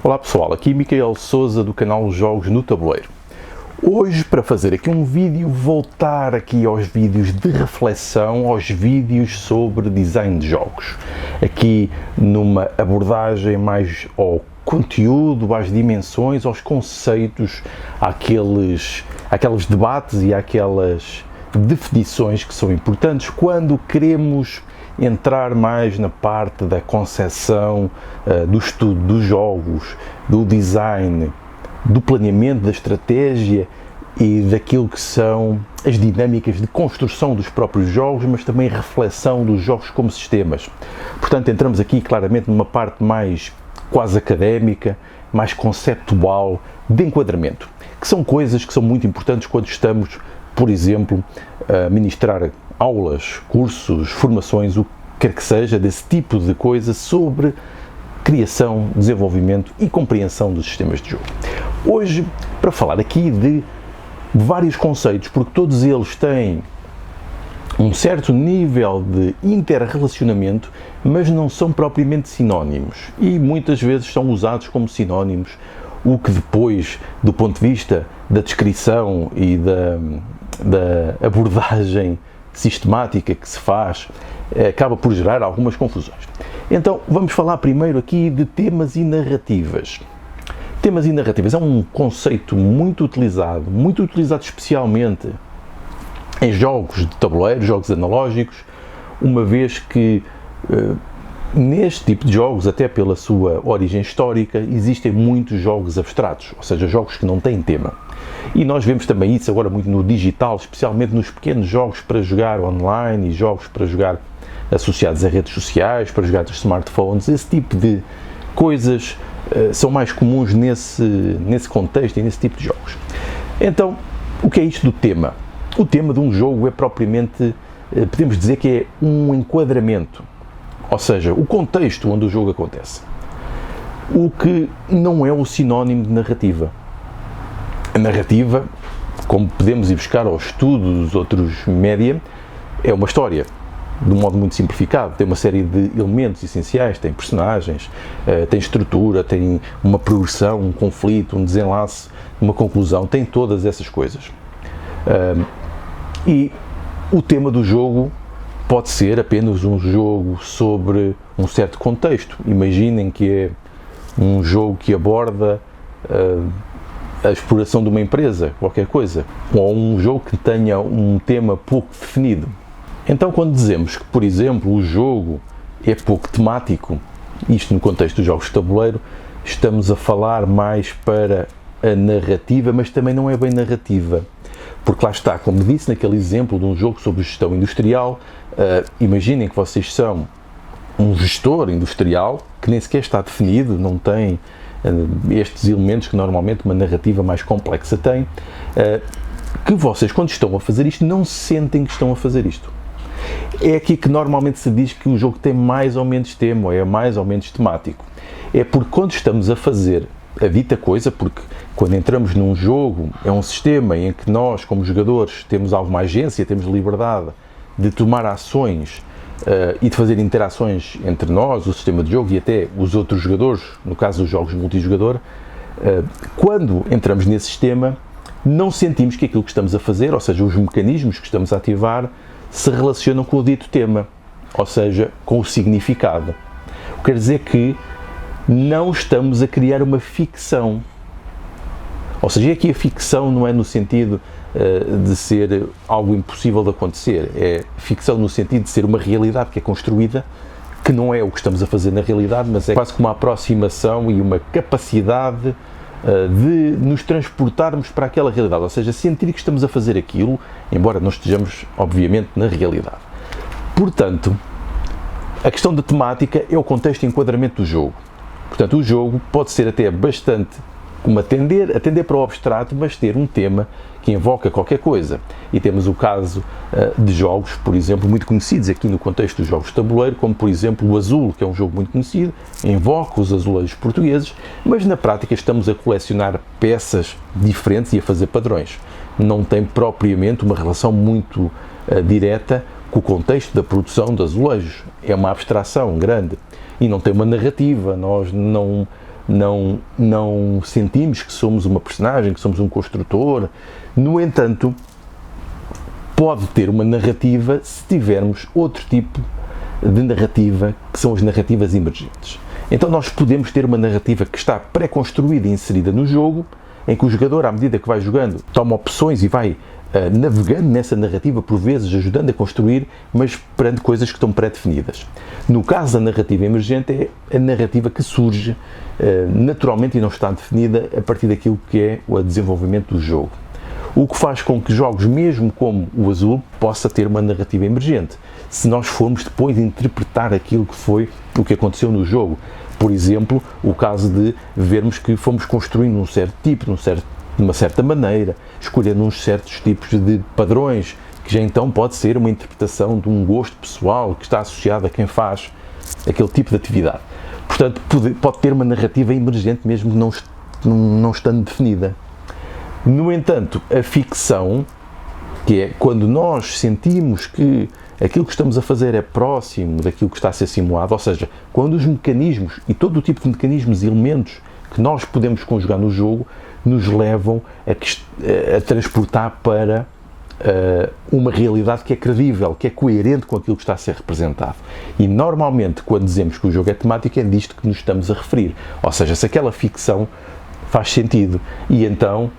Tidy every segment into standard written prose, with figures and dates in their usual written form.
Olá pessoal, aqui Micael Souza do canal Jogos no Tabuleiro. Hoje, para fazer aqui um vídeo, voltar aqui aos vídeos de reflexão, aos vídeos sobre design de jogos. Aqui numa abordagem mais ao conteúdo, às dimensões, aos conceitos, àqueles debates e àquelas definições que são importantes quando queremos entrar mais na parte da concepção, do estudo dos jogos, do design, do planeamento, da estratégia e daquilo que são as dinâmicas de construção dos próprios jogos, mas também reflexão dos jogos como sistemas. Portanto, entramos aqui claramente numa parte mais quase académica, mais conceptual, de enquadramento, que são coisas que são muito importantes quando estamos, por exemplo, a ministrar aulas, cursos, formações, o que quer que seja, desse tipo de coisa sobre criação, desenvolvimento e compreensão dos sistemas de jogo. Hoje, para falar aqui de vários conceitos, porque todos eles têm um certo nível de interrelacionamento, mas não são propriamente sinónimos e muitas vezes são usados como sinónimos, o que depois, do ponto de vista da descrição e da abordagem sistemática que se faz, acaba por gerar algumas confusões. Então, vamos falar primeiro aqui de temas e narrativas. Temas e narrativas é um conceito muito utilizado especialmente em jogos de tabuleiro, jogos analógicos, uma vez que neste tipo de jogos, até pela sua origem histórica, existem muitos jogos abstratos, ou seja, jogos que não têm tema. E nós vemos também isso agora muito no digital, especialmente nos pequenos jogos para jogar online e jogos para jogar associados a redes sociais, para jogar dos smartphones. Esse tipo de coisas são mais comuns nesse contexto e nesse tipo de jogos. Então, o que é isto do tema? O tema de um jogo é propriamente, podemos dizer que é um enquadramento, ou seja, o contexto onde o jogo acontece. O que não é o sinónimo de narrativa. A narrativa, como podemos ir buscar ao estudo dos outros média, é uma história, de um modo muito simplificado. Tem uma série de elementos essenciais, tem personagens, tem estrutura, tem uma progressão, um conflito, um desenlace, uma conclusão, tem todas essas coisas. E o tema do jogo pode ser apenas um jogo sobre um certo contexto. Imaginem que é um jogo que aborda a exploração de uma empresa, qualquer coisa, ou um jogo que tenha um tema pouco definido. Então, quando dizemos que, por exemplo, o jogo é pouco temático, isto no contexto dos jogos de tabuleiro, estamos a falar mais para a narrativa, mas também não é bem narrativa, porque lá está, como disse naquele exemplo de um jogo sobre gestão industrial, imaginem que vocês são um gestor industrial que nem sequer está definido, não tem estes elementos que normalmente uma narrativa mais complexa tem, que vocês, quando estão a fazer isto, não sentem que estão a fazer isto. É aqui que normalmente se diz que o jogo tem mais ou menos tema, ou é mais ou menos temático. É porque quando estamos a fazer a dita coisa, porque quando entramos num jogo, é um sistema em que nós, como jogadores, temos alguma agência, temos liberdade de tomar ações e de fazer interações entre nós, o sistema de jogo e até os outros jogadores, no caso dos jogos multijogador, quando entramos nesse sistema, não sentimos que aquilo que estamos a fazer, ou seja, os mecanismos que estamos a ativar, se relacionam com o dito tema, ou seja, com o significado. O que quer dizer que não estamos a criar uma ficção. Ou seja, aqui a ficção não é no sentido de ser algo impossível de acontecer, é ficção no sentido de ser uma realidade que é construída, que não é o que estamos a fazer na realidade, mas é quase como uma aproximação e uma capacidade de nos transportarmos para aquela realidade, ou seja, sentir que estamos a fazer aquilo, embora não estejamos, obviamente, na realidade. Portanto, a questão da temática é o contexto e enquadramento do jogo. Portanto, o jogo pode ser até bastante como atender para o abstrato, mas ter um tema que invoca qualquer coisa. E temos o caso de jogos, por exemplo, muito conhecidos aqui no contexto dos jogos de tabuleiro, como por exemplo o Azul, que é um jogo muito conhecido, invoca os azulejos portugueses, mas na prática estamos a colecionar peças diferentes e a fazer padrões. Não tem propriamente uma relação muito direta com o contexto da produção de azulejos. É uma abstração grande e não tem uma narrativa, nós não não sentimos que somos uma personagem, que somos um construtor. No entanto, pode ter uma narrativa se tivermos outro tipo de narrativa, que são as narrativas emergentes. Então nós podemos ter uma narrativa que está pré-construída e inserida no jogo, em que o jogador, à medida que vai jogando, toma opções e vai navegando nessa narrativa, por vezes ajudando a construir, mas perante coisas que estão pré-definidas. No caso da narrativa emergente, é a narrativa que surge naturalmente e não está definida a partir daquilo que é o desenvolvimento do jogo. O que faz com que jogos, mesmo como o Azul, possa ter uma narrativa emergente, se nós formos depois interpretar aquilo que foi o que aconteceu no jogo. Por exemplo, o caso de vermos que fomos construindo um certo tipo, de uma certa maneira, escolhendo uns certos tipos de padrões, que já então pode ser uma interpretação de um gosto pessoal que está associado a quem faz aquele tipo de atividade. Portanto, pode ter uma narrativa emergente mesmo não estando definida. No entanto, a ficção, que é quando nós sentimos que aquilo que estamos a fazer é próximo daquilo que está a ser simulado, ou seja, quando os mecanismos e todo o tipo de mecanismos e elementos que nós podemos conjugar no jogo nos levam a transportar para uma realidade que é credível, que é coerente com aquilo que está a ser representado. E normalmente, quando dizemos que o jogo é temático, é disto que nos estamos a referir. Ou seja, se aquela ficção faz sentido. E então,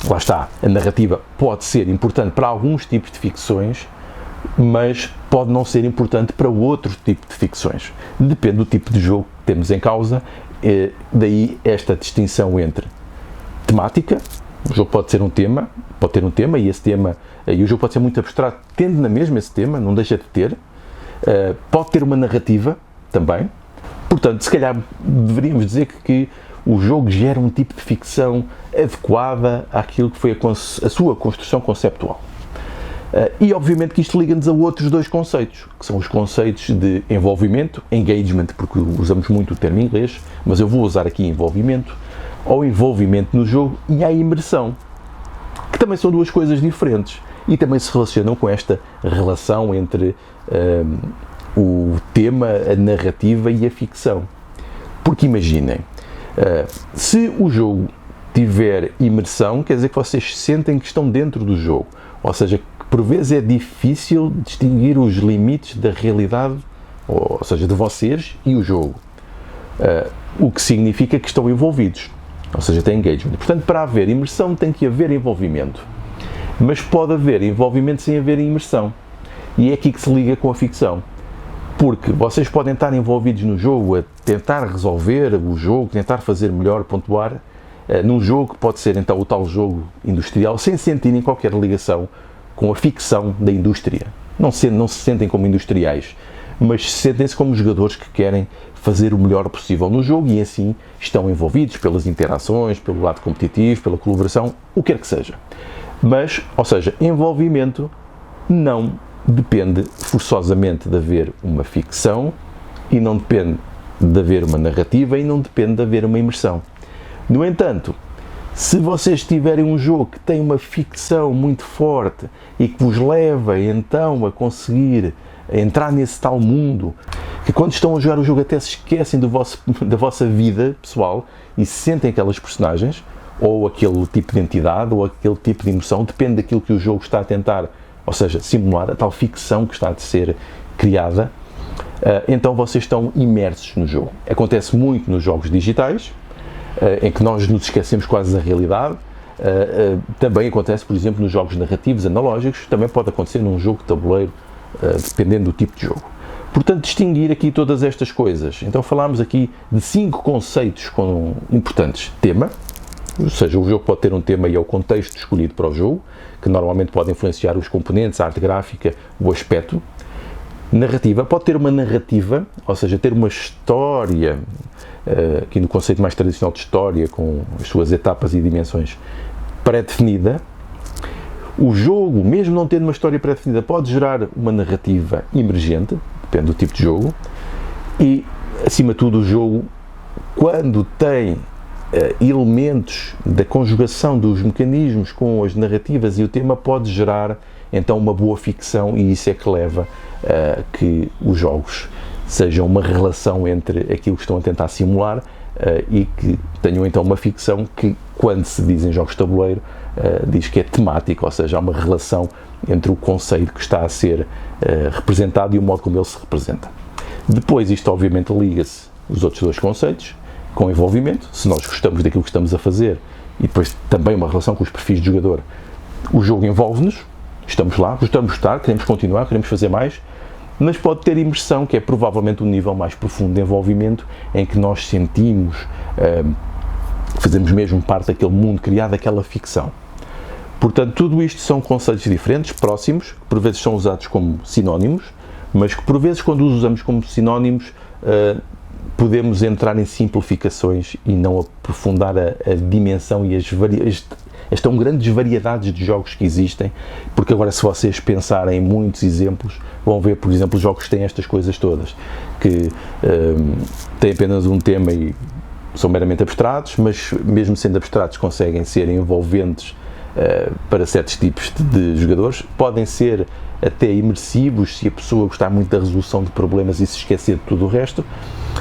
lá está, a narrativa pode ser importante para alguns tipos de ficções, mas pode não ser importante para outro tipo de ficções. Depende do tipo de jogo que temos em causa, daí esta distinção entre temática, o jogo pode ter um tema e esse tema, e o jogo pode ser muito abstrato, tendo na mesma esse tema, não deixa de ter, pode ter uma narrativa também, portanto, se calhar deveríamos dizer que o jogo gera um tipo de ficção adequada àquilo que foi a sua construção conceptual. E obviamente que isto liga-nos a outros dois conceitos, que são os conceitos de envolvimento, engagement, porque usamos muito o termo em inglês, mas eu vou usar aqui envolvimento, ao envolvimento no jogo e à imersão, que também são duas coisas diferentes e também se relacionam com esta relação entre o tema, a narrativa e a ficção. Porque imaginem, se o jogo tiver imersão, quer dizer que vocês sentem que estão dentro do jogo, ou seja, que por vezes é difícil distinguir os limites da realidade, ou seja, de vocês e o jogo, o que significa que estão envolvidos, ou seja, tem engagement. Portanto, para haver imersão tem que haver envolvimento, mas pode haver envolvimento sem haver imersão, e é aqui que se liga com a ficção. Porque vocês podem estar envolvidos no jogo, a tentar resolver o jogo, tentar fazer melhor, pontuar, num jogo que pode ser então o tal jogo industrial, sem sentirem qualquer ligação com a ficção da indústria. Não se sentem como industriais, mas sentem-se como jogadores que querem fazer o melhor possível no jogo e assim estão envolvidos pelas interações, pelo lado competitivo, pela colaboração, o que quer que seja. Mas, ou seja, envolvimento não depende forçosamente de haver uma ficção e não depende de haver uma narrativa e não depende de haver uma imersão. No entanto, se vocês tiverem um jogo que tem uma ficção muito forte e que vos leva então a conseguir entrar nesse tal mundo, que quando estão a jogar o jogo até se esquecem da vossa vida pessoal e se sentem aquelas personagens, ou aquele tipo de entidade, ou aquele tipo de emoção, depende daquilo que o jogo está a tentar, ou seja, simular a tal ficção que está a ser criada, então vocês estão imersos no jogo. Acontece muito nos jogos digitais, em que nós nos esquecemos quase da realidade. Também acontece, por exemplo, nos jogos narrativos analógicos, também pode acontecer num jogo de tabuleiro, dependendo do tipo de jogo. Portanto, distinguir aqui todas estas coisas. Então falámos aqui de 5 conceitos importantes. Tema, ou seja, o jogo pode ter um tema e é o contexto escolhido para o jogo, que normalmente pode influenciar os componentes, a arte gráfica, o aspecto. Narrativa, pode ter uma narrativa, ou seja, ter uma história, aqui no conceito mais tradicional de história, com as suas etapas e dimensões pré-definida. O jogo, mesmo não tendo uma história pré-definida, pode gerar uma narrativa emergente, depende do tipo de jogo, e, acima de tudo, o jogo, quando tem elementos da conjugação dos mecanismos com as narrativas e o tema, pode gerar, então, uma boa ficção, e isso é que leva a que os jogos sejam uma relação entre aquilo que estão a tentar simular, e que tenham então uma ficção que, quando se diz em jogos de tabuleiro, diz que é temática, ou seja, há uma relação entre o conceito que está a ser representado e o modo como ele se representa. Depois, isto obviamente liga-se os outros dois conceitos, com envolvimento, se nós gostamos daquilo que estamos a fazer, e depois também uma relação com os perfis de jogador. O jogo envolve-nos, estamos lá, gostamos de estar, queremos continuar, queremos fazer mais, mas pode ter imersão, que é provavelmente um nível mais profundo de envolvimento, em que nós sentimos, fazemos mesmo parte daquele mundo criado, daquela ficção. Portanto, tudo isto são conceitos diferentes, próximos, que por vezes são usados como sinónimos, mas que por vezes, quando os usamos como sinónimos, podemos entrar em simplificações e não aprofundar a dimensão e as tão grandes variedades de jogos que existem, porque agora, se vocês pensarem em muitos exemplos, vão ver, por exemplo, jogos que têm estas coisas todas, que têm apenas um tema e são meramente abstratos, mas mesmo sendo abstratos conseguem ser envolventes para certos tipos de jogadores, podem ser até imersivos se a pessoa gostar muito da resolução de problemas e se esquecer de tudo o resto.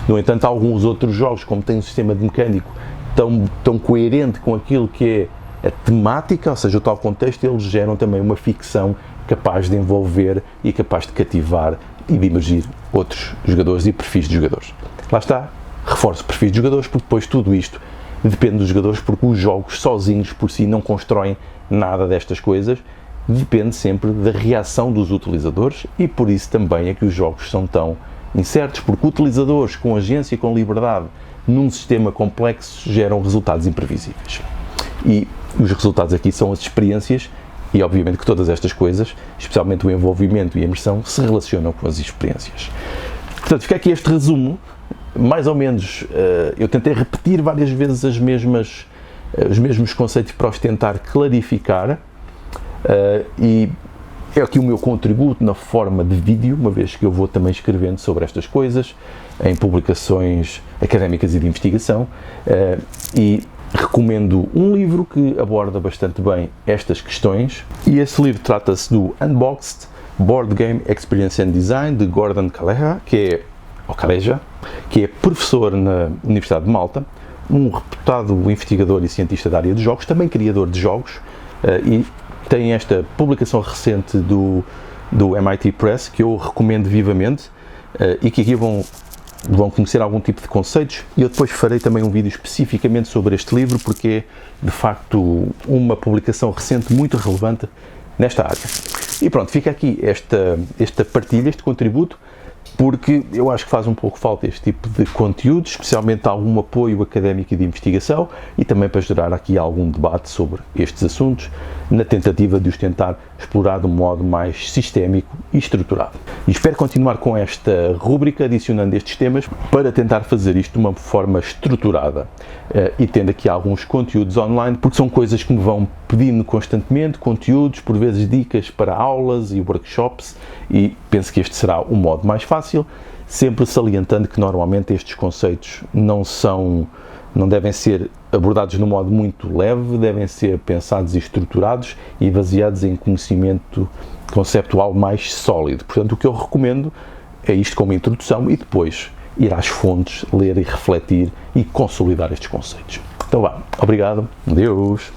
No entanto, alguns outros jogos, como têm um sistema de mecânico tão coerente com aquilo que é a temática, ou seja, o tal contexto, eles geram também uma ficção capaz de envolver e capaz de cativar e de emergir outros jogadores e perfis de jogadores. Lá está, reforço perfis de jogadores, porque depois tudo isto depende dos jogadores, porque os jogos sozinhos por si não constroem nada destas coisas, depende sempre da reação dos utilizadores, e por isso também é que os jogos são tão incertos, porque utilizadores com agência e com liberdade num sistema complexo geram resultados imprevisíveis. E os resultados aqui são as experiências, e obviamente que todas estas coisas, especialmente o envolvimento e a imersão, se relacionam com as experiências. Portanto, fica aqui este resumo, mais ou menos. Eu tentei repetir várias vezes os mesmos conceitos para os tentar clarificar, e é aqui o meu contributo na forma de vídeo, uma vez que eu vou também escrevendo sobre estas coisas em publicações académicas e de investigação, e recomendo um livro que aborda bastante bem estas questões, e esse livro trata-se do Unboxed Board Game Experience and Design, de Gordon Calleja, que é professor na Universidade de Malta, um reputado investigador e cientista da área de jogos, também criador de jogos, e tem esta publicação recente do MIT Press, que eu recomendo vivamente, e que aqui vão conhecer algum tipo de conceitos, e eu depois farei também um vídeo especificamente sobre este livro, porque é, de facto, uma publicação recente muito relevante nesta área. E pronto, fica aqui esta partilha, este contributo, porque eu acho que faz um pouco falta este tipo de conteúdo, especialmente algum apoio académico e de investigação, e também para gerar aqui algum debate sobre estes assuntos, na tentativa de os tentar explorar de um modo mais sistémico e estruturado. E espero continuar com esta rúbrica, adicionando estes temas, para tentar fazer isto de uma forma estruturada, e tendo aqui alguns conteúdos online, porque são coisas que me vão pedindo constantemente, conteúdos, por vezes dicas para aulas e workshops, e penso que este será o modo mais fácil, sempre salientando que normalmente estes conceitos não devem ser abordados de um modo muito leve, devem ser pensados e estruturados e baseados em conhecimento conceptual mais sólido. Portanto, o que eu recomendo é isto como introdução e depois ir às fontes, ler e refletir e consolidar estes conceitos. Então vá, obrigado, adeus!